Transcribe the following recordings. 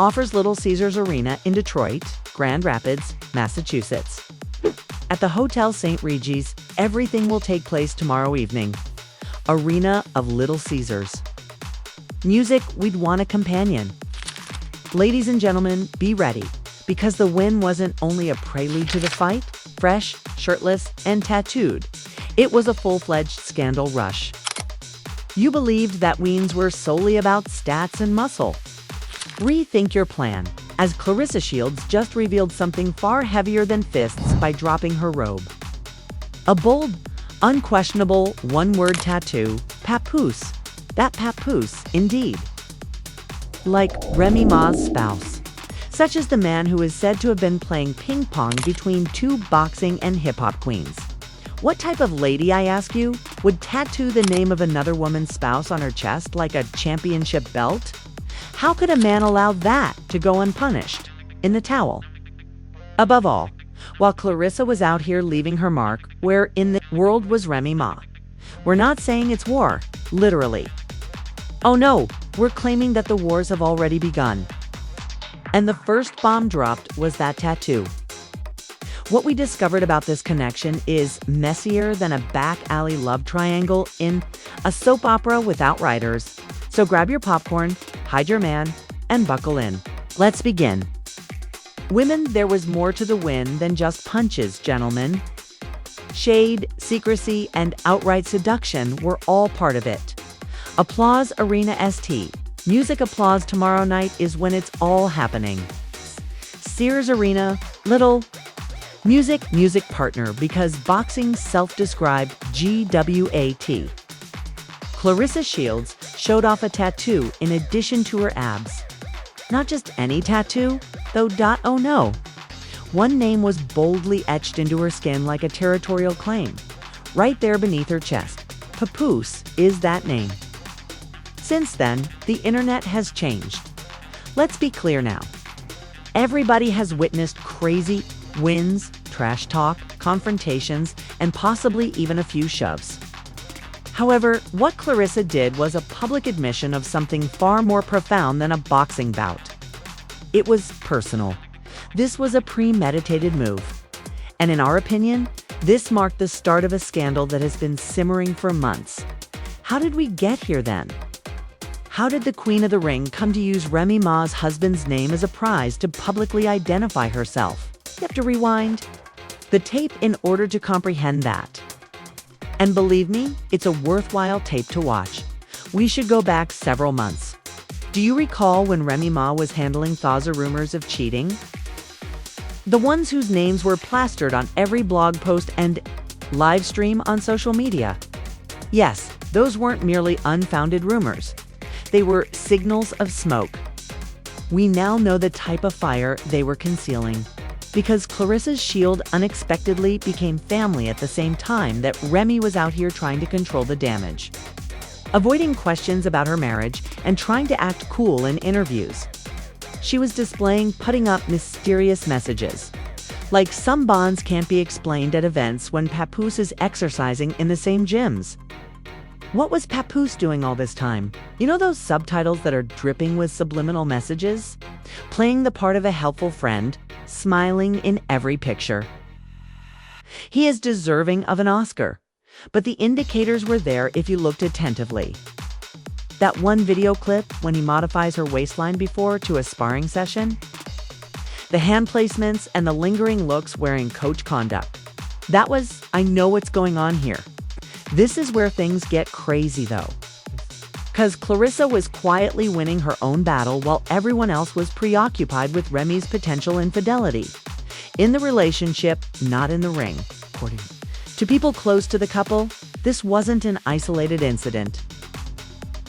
offers Little Caesars Arena in Detroit, Grand Rapids, Massachusetts. At the Hotel St. Regis, everything will take place tomorrow evening. Arena of Little Caesars. Music, we'd want a companion. Ladies and gentlemen, be ready, because the win wasn't only a prelude to the fight, fresh, shirtless, and tattooed. It was a full-fledged scandal rush. You believed that weens were solely about stats and muscle. Rethink your plan, as Claressa Shields just revealed something far heavier than fists by dropping her robe. A bold, unquestionable, one-word tattoo, papoose. That papoose, indeed. Like Remy Ma's spouse. Such as the man who is said to have been playing ping pong between two boxing and hip-hop queens. What type of lady, I ask you, would tattoo the name of another woman's spouse on her chest like a championship belt? How could a man allow that to go unpunished? In the towel. Above all, while Claressa was out here leaving her mark, where in the world was Remy Ma? We're not saying it's war, literally. Oh no, we're claiming that the wars have already begun. And the first bomb dropped was that tattoo. What we discovered about this connection is messier than a back alley love triangle in a soap opera without writers. So grab your popcorn, hide your man, and buckle in. Let's begin. Women, there was more to the win than just punches, gentlemen. Shade, secrecy, and outright seduction were all part of it. Applause Arena ST. Music applause tomorrow night is when it's all happening. Sears Arena, Little Music partner because boxing self-described GWAT. Claressa Shields showed off a tattoo in addition to her abs. Not just any tattoo, though. Oh no. One name was boldly etched into her skin like a territorial claim. Right there beneath her chest. Papoose is that name. Since then, the internet has changed. Let's be clear now. Everybody has witnessed crazy wins, trash talk, confrontations, and possibly even a few shoves. However, what Claressa did was a public admission of something far more profound than a boxing bout. It was personal. This was a premeditated move. And in our opinion, this marked the start of a scandal that has been simmering for months. How did we get here then? How did the Queen of the Ring come to use Remy Ma's husband's name as a prize to publicly identify herself? You have to rewind the tape in order to comprehend that. And believe me, it's a worthwhile tape to watch. We should go back several months. Do you recall when Remy Ma was handling Thaza rumors of cheating? The ones whose names were plastered on every blog post and live stream on social media. Yes, those weren't merely unfounded rumors. They were signals of smoke. We now know the type of fire they were concealing, because Claressa's shield unexpectedly became family at the same time that Remy was out here trying to control the damage, avoiding questions about her marriage and trying to act cool in interviews. She was putting up mysterious messages, like some bonds can't be explained at events when Papoose is exercising in the same gyms. What was Papoose doing all this time? You know those subtitles that are dripping with subliminal messages? Playing the part of a helpful friend, smiling in every picture. He is deserving of an Oscar, but the indicators were there if you looked attentively. That one video clip when he modifies her waistline before to a sparring session? The hand placements and the lingering looks wearing coach conduct. That was, I know what's going on here. This is where things get crazy though. Because Claressa was quietly winning her own battle while everyone else was preoccupied with Remy's potential infidelity. In the relationship, not in the ring. According to people close to the couple, this wasn't an isolated incident.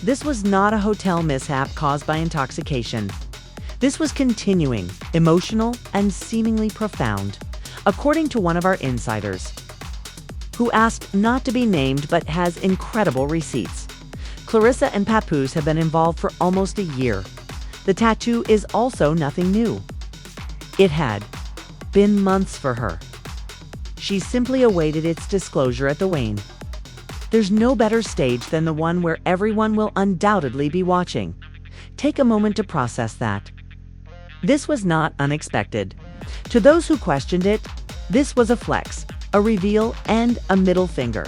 This was not a hotel mishap caused by intoxication. This was continuing, emotional, and seemingly profound, according to one of our insiders, who asked not to be named but has incredible receipts. Claressa and Papoose have been involved for almost a year. The tattoo is also nothing new. It had been months for her. She simply awaited its disclosure at the Wayne. There's no better stage than the one where everyone will undoubtedly be watching. Take a moment to process that. This was not unexpected. To those who questioned it, this was a flex, a reveal, and a middle finger.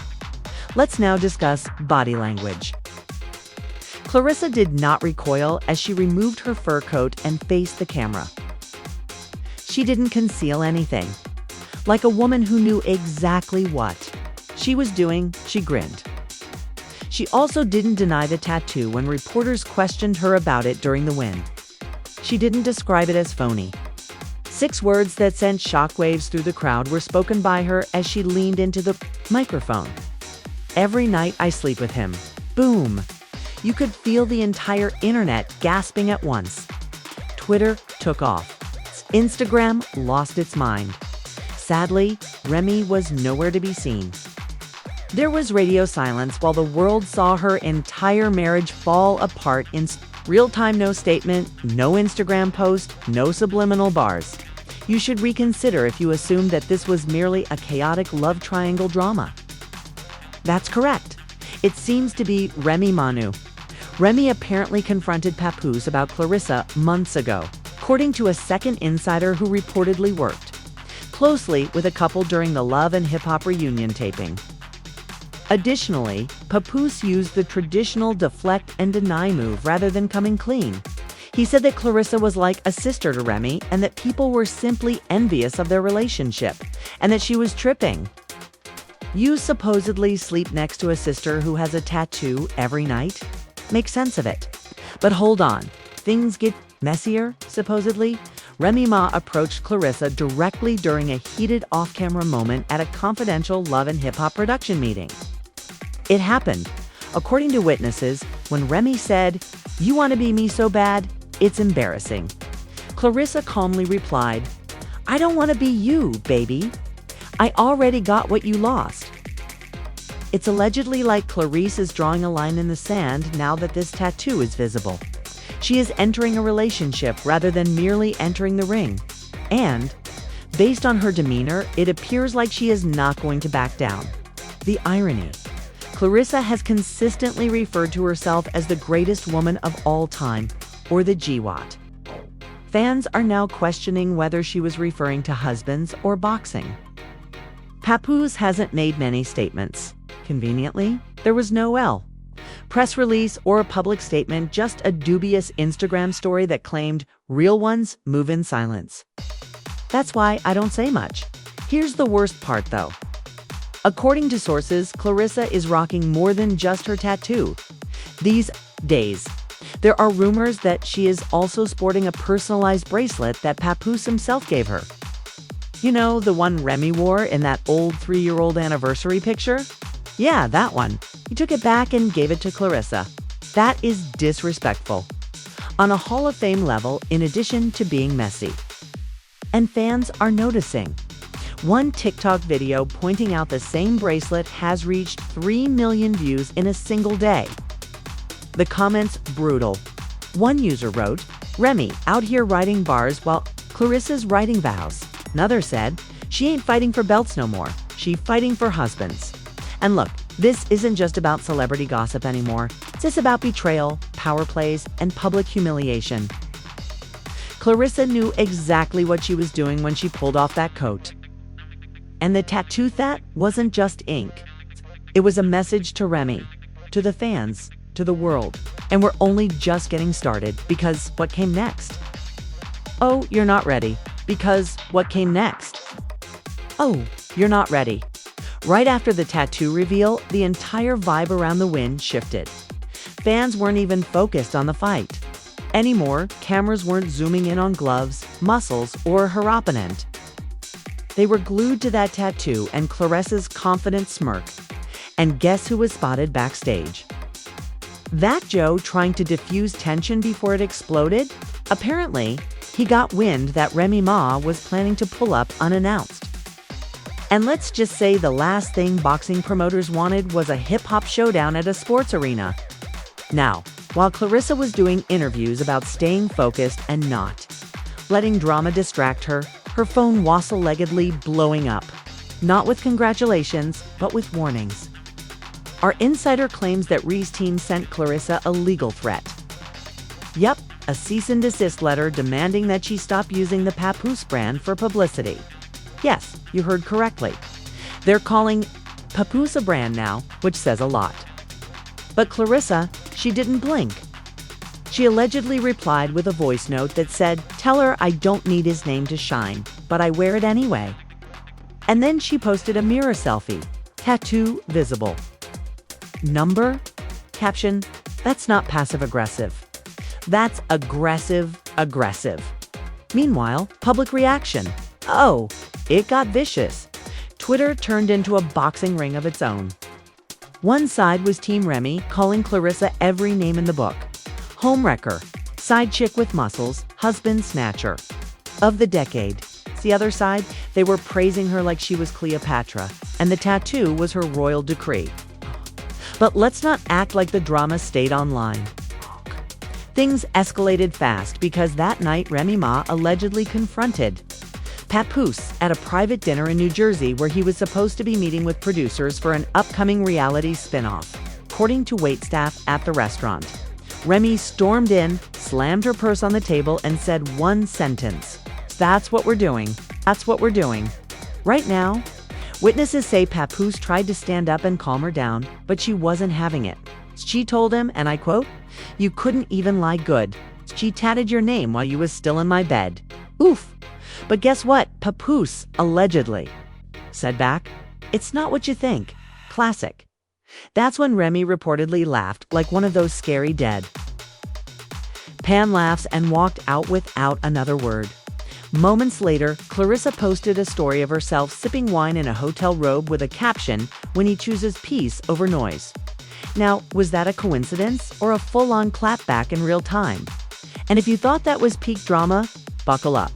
Let's now discuss body language. Claressa did not recoil as she removed her fur coat and faced the camera. She didn't conceal anything. Like a woman who knew exactly what she was doing, she grinned. She also didn't deny the tattoo when reporters questioned her about it during the win. She didn't describe it as phony. 6 words that sent shockwaves through the crowd were spoken by her as she leaned into the microphone. "Every night I sleep with him." Boom! You could feel the entire internet gasping at once. Twitter took off. Instagram lost its mind. Sadly, Remy was nowhere to be seen. There was radio silence while the world saw her entire marriage fall apart in real time. No statement, no Instagram post, no subliminal bars. You should reconsider if you assumed that this was merely a chaotic love triangle drama. That's correct. It seems to be Remy Ma. Remy apparently confronted Papoose about Claressa months ago, according to a second insider who reportedly worked closely with a couple during the Love and Hip Hop reunion taping. Additionally, Papoose used the traditional deflect and deny move rather than coming clean. He said that Claressa was like a sister to Remy and that people were simply envious of their relationship and that she was tripping. You supposedly sleep next to a sister who has a tattoo every night? Make sense of it. But hold on, things get messier, supposedly. Remy Ma approached Claressa directly during a heated off-camera moment at a confidential Love and Hip Hop production meeting. It happened, according to witnesses, when Remy said, "You want to be me so bad? It's embarrassing." Claressa calmly replied, "I don't want to be you, baby. I already got what you lost." It's allegedly like Claressa is drawing a line in the sand now that this tattoo is visible. She is entering a relationship rather than merely entering the ring. And, based on her demeanor, it appears like she is not going to back down. The irony. Claressa has consistently referred to herself as the greatest woman of all time, or the GWAT. Fans are now questioning whether she was referring to husbands or boxing. Papoose hasn't made many statements. Conveniently, there was no press release or a public statement, just a dubious Instagram story that claimed real ones move in silence. That's why I don't say much. Here's the worst part though. According to sources, Claressa is rocking more than just her tattoo. These days, there are rumors that she is also sporting a personalized bracelet that Papoose himself gave her. You know, the one Remy wore in that old 3-year-old anniversary picture? Yeah, that one. He took it back and gave it to Claressa. That is disrespectful. On a Hall of Fame level, in addition to being messy. And fans are noticing. One TikTok video pointing out the same bracelet has reached 3 million views in a single day. The comments brutal. One user wrote, "Remy out here writing bars while Claressa's writing vows." Another said, "She ain't fighting for belts no more. She fighting for husbands." And look, this isn't just about celebrity gossip anymore. It's about betrayal, power plays, and public humiliation. Claressa knew exactly what she was doing when she pulled off that coat. And the tattoo that wasn't just ink. It was a message to Remy, to the fans, to the world. And we're only just getting started, because what came next? Oh, you're not ready. Because what came next? Oh, you're not ready. Right after the tattoo reveal, the entire vibe around the win shifted. Fans weren't even focused on the fight anymore. Cameras weren't zooming in on gloves, muscles, or her opponent. They were glued to that tattoo and Claressa's confident smirk. And guess who was spotted backstage? That Joe trying to diffuse tension before it exploded? Apparently, he got wind that Remy Ma was planning to pull up unannounced. And let's just say the last thing boxing promoters wanted was a hip-hop showdown at a sports arena. Now, while Claressa was doing interviews about staying focused and not letting drama distract her, her phone wassail-leggedly blowing up. Not with congratulations, but with warnings. Our insider claims that Rhee's team sent Claressa a legal threat. Yep, a cease and desist letter demanding that she stop using the Papoose brand for publicity. Yes, you heard correctly. They're calling Papoose a brand now, which says a lot. But Claressa, she didn't blink. She allegedly replied with a voice note that said, "Tell her I don't need his name to shine, but I wear it anyway." And then she posted a mirror selfie, tattoo visible. Number? Caption, "That's not passive-aggressive. That's aggressive. Meanwhile, public reaction. Oh, it got vicious. Twitter turned into a boxing ring of its own. One side was Team Remy, calling Claressa every name in the book. Homewrecker, side chick with muscles, husband snatcher. Of the decade. The other side, they were praising her like she was Cleopatra, and the tattoo was her royal decree. But let's not act like the drama stayed online. Things escalated fast because that night Remy Ma allegedly confronted Papoose at a private dinner in New Jersey where he was supposed to be meeting with producers for an upcoming reality spin-off. According to waitstaff at the restaurant, Remy stormed in, slammed her purse on the table, and said one sentence. "That's what we're doing. That's what we're doing." Right now, witnesses say Papoose tried to stand up and calm her down, but she wasn't having it. She told him, and I quote, "You couldn't even lie good. She tatted your name while you was still in my bed." Oof. But guess what? Papoose, allegedly, said back, "It's not what you think." Classic. That's when Remy reportedly laughed like one of those scary dead. Pan laughs and walked out without another word. Moments later, Claressa posted a story of herself sipping wine in a hotel robe with a caption, "When he chooses peace over noise." Now, was that a coincidence or a full-on clapback in real time? And if you thought that was peak drama, buckle up.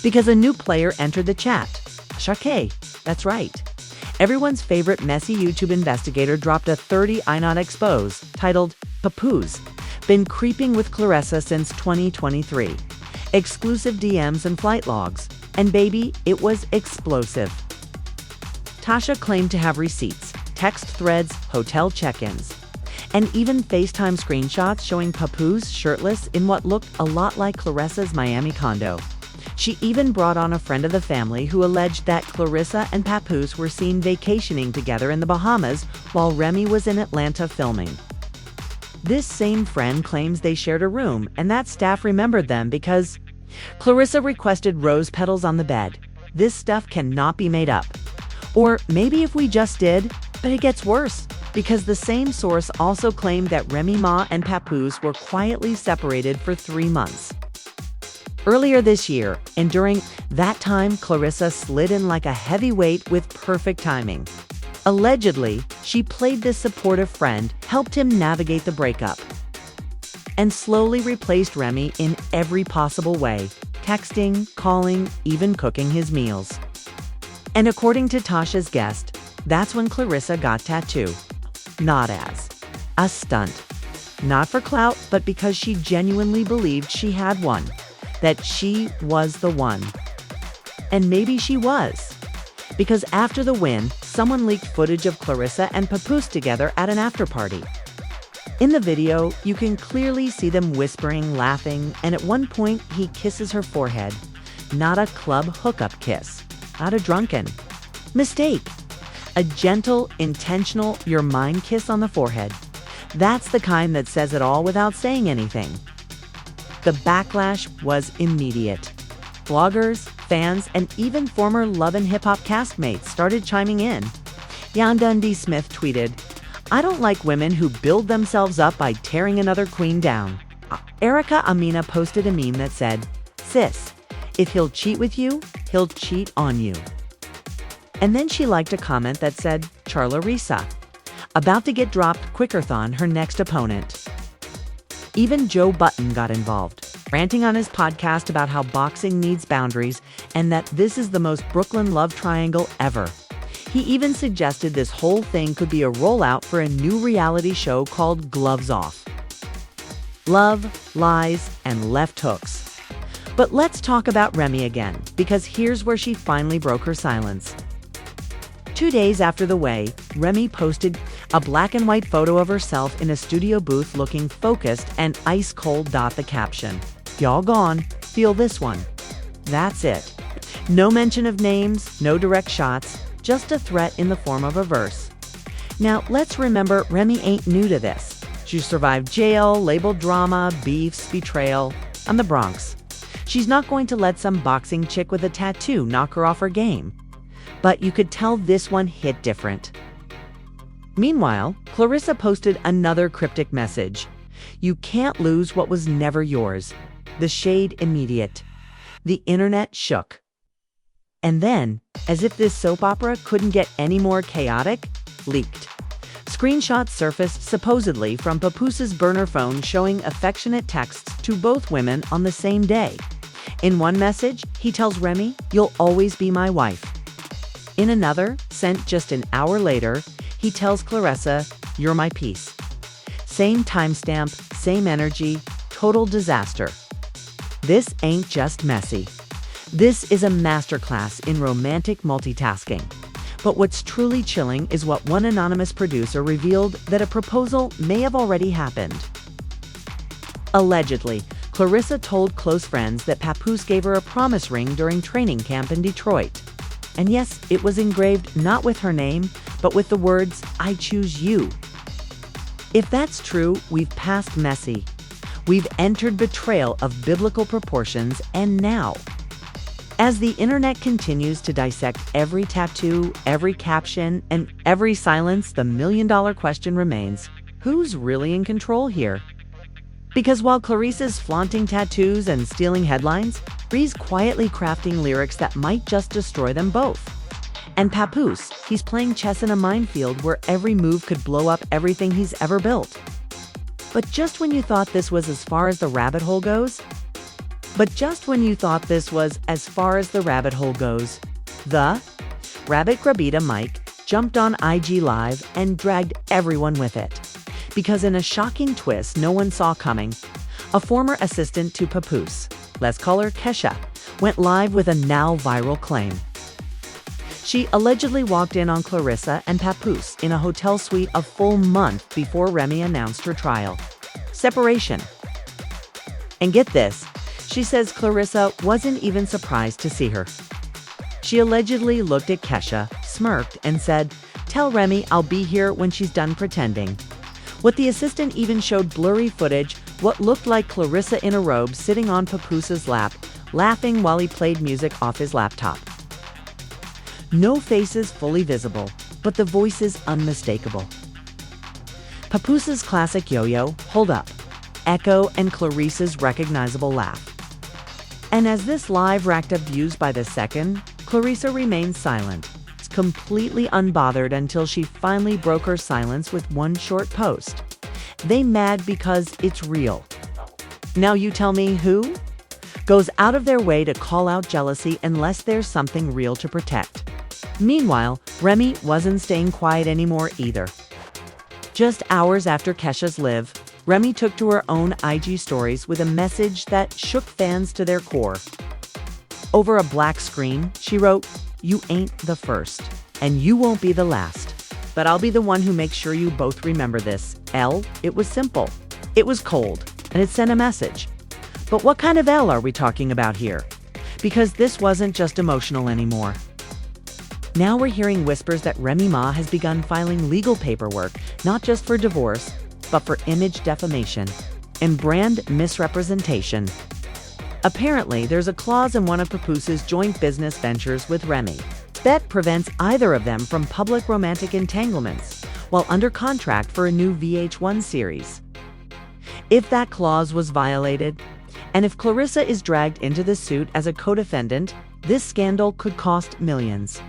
Because a new player entered the chat. Shockwaves, that's right. Everyone's favorite messy YouTube investigator dropped a 30-inot expose titled "Papoose, been creeping with Claressa since 2023. Exclusive DMs and flight logs. And baby, it was explosive." Tasha claimed to have receipts, text threads, hotel check-ins, and even FaceTime screenshots showing Papoose shirtless in what looked a lot like Claressa's Miami condo. She even brought on a friend of the family who alleged that Claressa and Papoose were seen vacationing together in the Bahamas while Remy was in Atlanta filming. This same friend claims they shared a room and that staff remembered them because Claressa requested rose petals on the bed. This stuff cannot be made up. Or maybe if we just did, but it gets worse because the same source also claimed that Remy Ma and Papoose were quietly separated for 3 months. Earlier this year, and during that time, Claressa slid in like a heavyweight with perfect timing. Allegedly, she played this supportive friend, helped him navigate the breakup, and slowly replaced Remy in every possible way, texting, calling, even cooking his meals. And according to Tasha's guest, that's when Claressa got tattooed. Not as a stunt. Not for clout, but because she genuinely believed she had one. That she was the one. And maybe she was. Because after the win, someone leaked footage of Claressa and Papoose together at an after-party. In the video, you can clearly see them whispering, laughing, and at one point, he kisses her forehead. Not a club hookup kiss. Not a drunken mistake. A gentle, intentional, your mind kiss on the forehead. That's the kind that says it all without saying anything. The backlash was immediate. Bloggers, fans, and even former Love and Hip Hop castmates started chiming in. Yan Dundee Smith tweeted, "I don't like women who build themselves up by tearing another queen down." Erica Amina posted a meme that said, "Sis, if he'll cheat with you, he'll cheat on you." And then she liked a comment that said, "Claressa, about to get dropped quickerthon her next opponent." Even Joe Button got involved, ranting on his podcast about how boxing needs boundaries and that this is the most Brooklyn love triangle ever. He even suggested this whole thing could be a rollout for a new reality show called Gloves Off. Love, lies, and left hooks. But let's talk about Remy again, because here's where she finally broke her silence. 2 days after the weigh, Remy posted A black and white photo of herself in a studio booth looking focused and ice cold. The caption, "Y'all gone, feel this one." That's it. No mention of names, no direct shots, just a threat in the form of a verse. Now, let's remember Remy ain't new to this. She survived jail, labeled drama, beefs, betrayal, and the Bronx. She's not going to let some boxing chick with a tattoo knock her off her game. But you could tell this one hit different. Meanwhile, Claressa posted another cryptic message. "You can't lose what was never yours." The shade immediate. The internet shook. And then, as if this soap opera couldn't get any more chaotic, leaked. Screenshots surfaced supposedly from Papoose's burner phone showing affectionate texts to both women on the same day. In one message, he tells Remy, "You'll always be my wife." In another, sent just an hour later, he tells Claressa, "You're my peace." Same timestamp, same energy, total disaster. This ain't just messy. This is a masterclass in romantic multitasking. But what's truly chilling is what one anonymous producer revealed, that a proposal may have already happened. Allegedly, Claressa told close friends that Papoose gave her a promise ring during training camp in Detroit. And yes, it was engraved not with her name, but with the words, "I choose you." If that's true, we've passed messy. We've entered betrayal of biblical proportions, and now, as the internet continues to dissect every tattoo, every caption, and every silence, the million-dollar question remains, who's really in control here? Because while Claressa's flaunting tattoos and stealing headlines, Ree's quietly crafting lyrics that might just destroy them both. And Papoose, he's playing chess in a minefield where every move could blow up everything he's ever built. But just when you thought this was as far as the rabbit hole goes, the Rabbit Grabita Mike jumped on IG Live and dragged everyone with it. Because in a shocking twist no one saw coming, a former assistant to Papoose, let's call her Kesha, went live with a now viral claim. She allegedly walked in on Claressa and Papoose in a hotel suite a full month before Remy announced her trial. Separation. And get this, she says Claressa wasn't even surprised to see her. She allegedly looked at Kesha, smirked, and said, "Tell Remy I'll be here when she's done pretending." What the assistant even showed blurry footage, what looked like Claressa in a robe sitting on Papoose's lap, laughing while he played music off his laptop. No faces fully visible, but the voices unmistakable. Papoose's classic yo-yo, hold up, echo, and Claressa's recognizable laugh. And as this live racked up views by the second, Claressa remained silent, completely unbothered until she finally broke her silence with one short post. They mad because it's real. Now you tell me who goes out of their way to call out jealousy unless there's something real to protect. Meanwhile, Remy wasn't staying quiet anymore either. Just hours after Kesha's live, Remy took to her own IG stories with a message that shook fans to their core. Over a black screen, she wrote, "You ain't the first, and you won't be the last. But I'll be the one who makes sure you both remember this. L, it was simple. It was cold, and it sent a message. But what kind of L are we talking about here? Because this wasn't just emotional anymore." Now we're hearing whispers that Remy Ma has begun filing legal paperwork, not just for divorce, but for image defamation and brand misrepresentation. Apparently, there's a clause in one of Papoose's joint business ventures with Remy that prevents either of them from public romantic entanglements while under contract for a new VH1 series. If that clause was violated, and if Claressa is dragged into the suit as a co-defendant, this scandal could cost millions.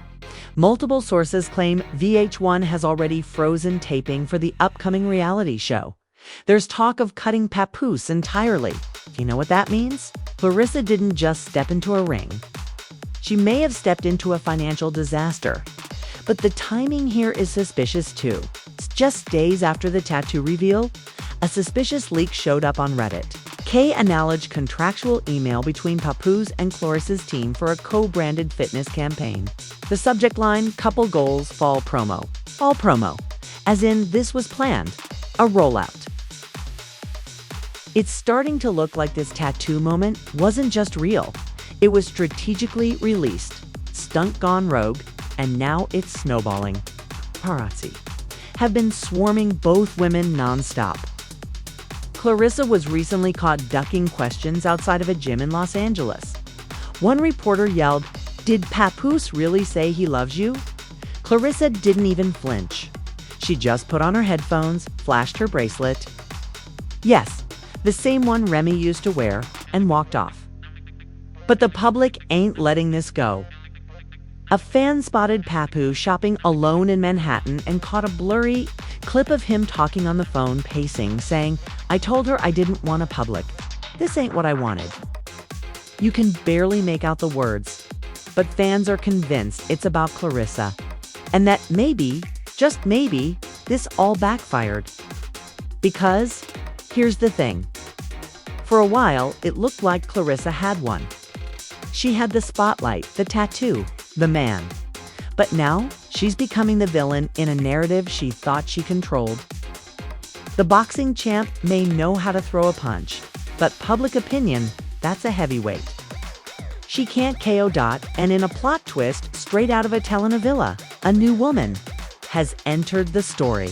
Multiple sources claim VH1 has already frozen taping for the upcoming reality show. There's talk of cutting Papoose entirely. You know what that means? Claressa didn't just step into a ring. She may have stepped into a financial disaster. But the timing here is suspicious too. Just days after the tattoo reveal, a suspicious leak showed up on Reddit. Kay acknowledged contractual email between Papoose and Claressa's team for a co-branded fitness campaign. The subject line, couple goals, fall promo. Fall promo. As in, this was planned, a rollout. It's starting to look like this tattoo moment wasn't just real. It was strategically released, stunt gone rogue, and now it's snowballing. Paparazzi have been swarming both women nonstop. Claressa was recently caught ducking questions outside of a gym in Los Angeles. One reporter yelled, "Did Papoose really say he loves you?" Claressa didn't even flinch. She just put on her headphones, flashed her bracelet. Yes, the same one Remy used to wear, and walked off. But the public ain't letting this go. A fan spotted Papoose shopping alone in Manhattan and caught a blurry clip of him talking on the phone, pacing, saying, "I told her I didn't want a public. This ain't what I wanted." You can barely make out the words, but fans are convinced it's about Claressa, and that maybe, just maybe, this all backfired. Because, here's the thing. For a while, it looked like Claressa had one. She had the spotlight, the tattoo, the man. But now, she's becoming the villain in a narrative she thought she controlled. The boxing champ may know how to throw a punch, but public opinion, that's a heavyweight. She can't KO Dot, and in a plot twist straight out of a telenovela, a new woman has entered the story.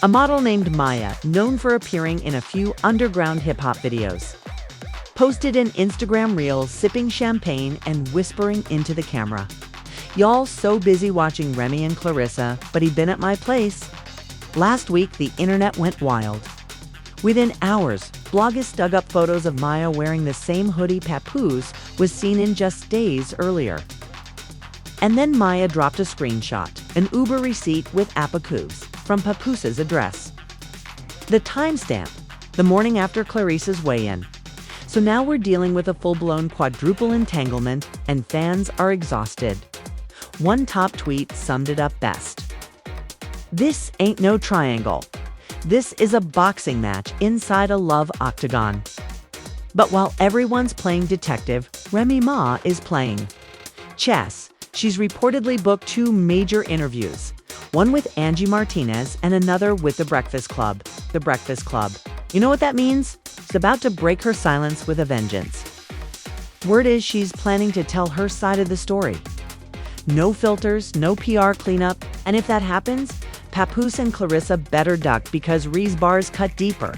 A model named Maya, known for appearing in a few underground hip-hop videos, posted an Instagram reel sipping champagne and whispering into the camera. "Y'all so busy watching Remy and Claressa, but he been at my place." Last week, the internet went wild. Within hours, bloggers dug up photos of Maya wearing the same hoodie Papoose was seen in just days earlier. And then Maya dropped a screenshot, an Uber receipt with Papoose from Papoose's address. The timestamp, the morning after Clarissa's weigh-in. So now we're dealing with a full-blown quadruple entanglement, and fans are exhausted. One top tweet summed it up best. "This ain't no triangle. This is a boxing match inside a love octagon." But while everyone's playing detective, Remy Ma is playing chess. She's reportedly booked 2 major interviews, one with Angie Martinez and another with The Breakfast Club. The Breakfast Club. You know what that means? She's about to break her silence with a vengeance. Word is she's planning to tell her side of the story. No filters, no PR cleanup, and if that happens, Papoose and Claressa better duck because Ree's bars cut deeper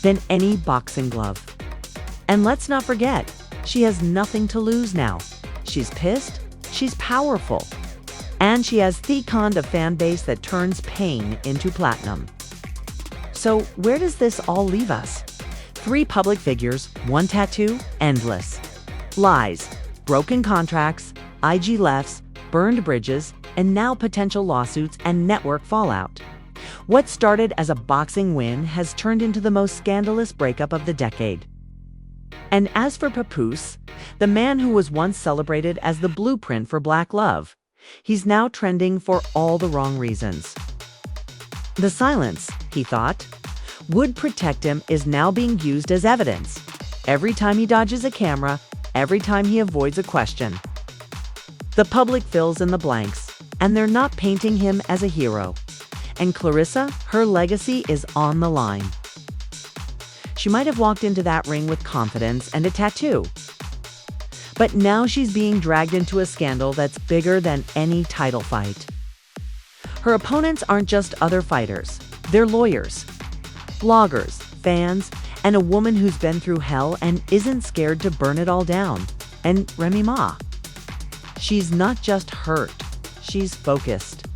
than any boxing glove. And let's not forget, she has nothing to lose now. She's pissed, she's powerful, and she has the fan base that turns pain into platinum. So where does this all leave us? 3 public figures, 1 tattoo, endless. Lies, broken contracts, IG lefts, burned bridges, and now potential lawsuits and network fallout. What started as a boxing win has turned into the most scandalous breakup of the decade. And as for Papoose, the man who was once celebrated as the blueprint for black love, he's now trending for all the wrong reasons. The silence, he thought, would protect him is now being used as evidence. Every time he dodges a camera, every time he avoids a question. The public fills in the blanks, and they're not painting him as a hero. And Claressa, her legacy is on the line. She might have walked into that ring with confidence and a tattoo. But now she's being dragged into a scandal that's bigger than any title fight. Her opponents aren't just other fighters. They're lawyers, bloggers, fans, and a woman who's been through hell and isn't scared to burn it all down. And Remy Ma. She's not just hurt, she's focused.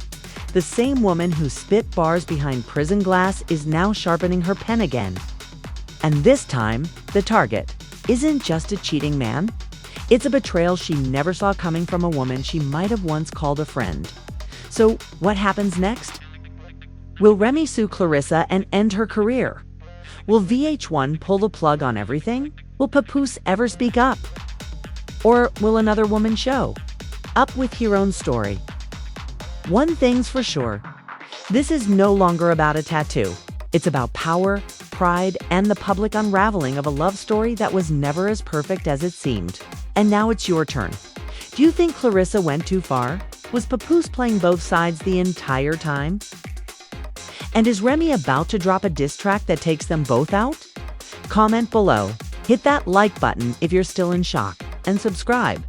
The same woman who spit bars behind prison glass is now sharpening her pen again. And this time, the target isn't just a cheating man. It's a betrayal she never saw coming from a woman she might have once called a friend. So what happens next? Will Remy sue Claressa and end her career? Will VH1 pull the plug on everything? Will Papoose ever speak up? Or will another woman show up with her own story? One thing's for sure, this is no longer about a tattoo. It's about power, pride, and the public unraveling of a love story that was never as perfect as it seemed. And now it's your turn. Do you think Claressa went too far? Was Papoose playing both sides the entire time? And is Remy about to drop a diss track that takes them both out? Comment below, hit that like button if you're still in shock, and subscribe.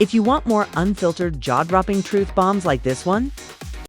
If you want more unfiltered, jaw-dropping truth bombs like this one,